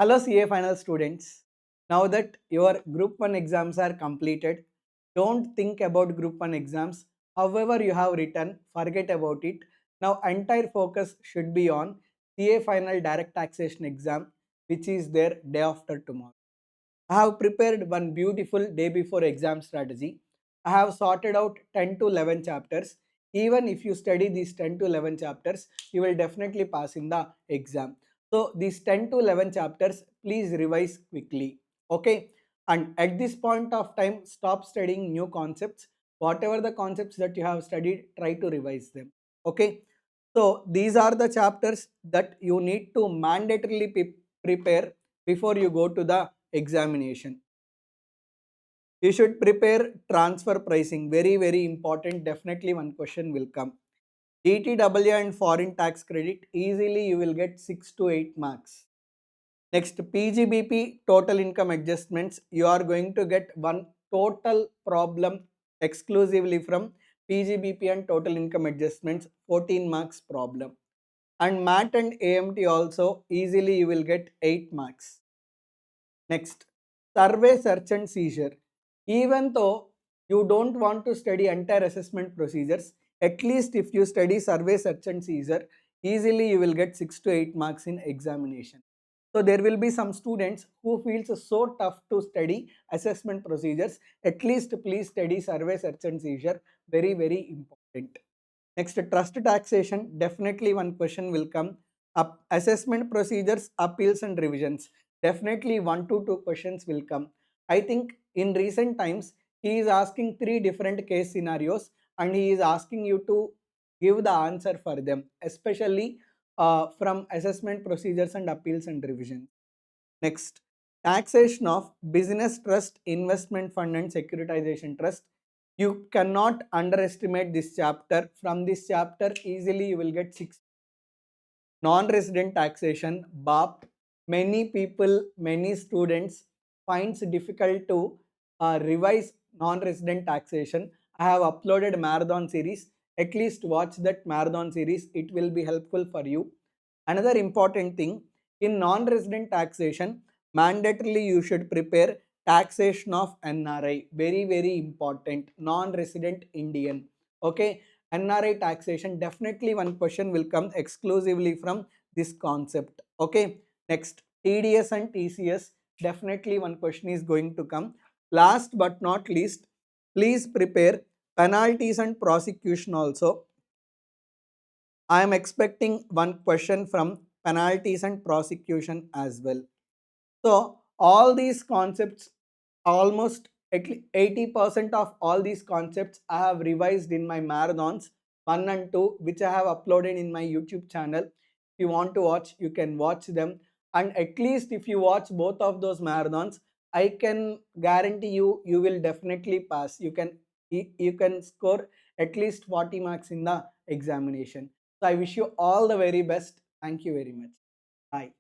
Hello CA final students. Now that your group 1 exams are completed, don't think about group 1 exams. However you have written, forget about it. Now entire focus should be on CA final direct taxation exam, which is there day after tomorrow. I have prepared one beautiful day before exam strategy. I have sorted out 10 to 11 chapters. Even if you study these 10 to 11 chapters, you will definitely pass in the exam. So these 10 to 11 chapters, please revise quickly. Okay. And at this point of time, stop studying new concepts. Whatever the concepts that you have studied, try to revise them. Okay. So these are the chapters that you need to mandatorily prepare before you go to the examination. You should prepare transfer pricing. Very, very important. Definitely one question will come. DTW and foreign tax credit. Easily you will get 6 to 8 marks. Next, PGBP total income adjustments. You are going to get one total problem exclusively from PGBP and total income adjustments. 14 marks problem. And MAT and AMT also easily you will get 8 marks. Next, survey search and seizure. Even though you don't want to study entire assessment procedures, at least if you study survey search and seizure, easily you will get 6 to 8 marks in examination. So there will be some students who feels so tough to study assessment procedures. At least please study survey search and seizure. Very, very important. Next, trust taxation. Definitely one question will come. Assessment procedures, appeals and revisions. Definitely 1 to 2 questions will come. I think in recent times, he is asking 3 different case scenarios and he is asking you to give the answer for them, especially from assessment procedures and appeals and revision. Next, taxation of business trust, investment fund and securitization trust. You cannot underestimate this chapter. From this chapter, easily you will get 6. Non-resident taxation, BAP. Many people, many students finds difficult to revise non-resident taxation. I have uploaded marathon series. At least watch that marathon series. It will be helpful for you. Another important thing, in non-resident taxation, mandatorily you should prepare taxation of NRI. Very, very important. Non-resident Indian. Okay. NRI taxation, definitely one question will come exclusively from this concept. Okay. Next, TDS and TCS, definitely one question is going to come. Last but not least, please prepare penalties and prosecution also. I am expecting one question from penalties and prosecution as well. So all these concepts, almost at least 80% of all these concepts I have revised in my marathons 1 and 2, which I have uploaded in my YouTube channel. If you want to watch, you can watch them. And at least if you watch both of those marathons, I can guarantee you, you will definitely pass. You can score at least 40 marks in the examination. So I wish you all the very best. Thank you very much. Bye.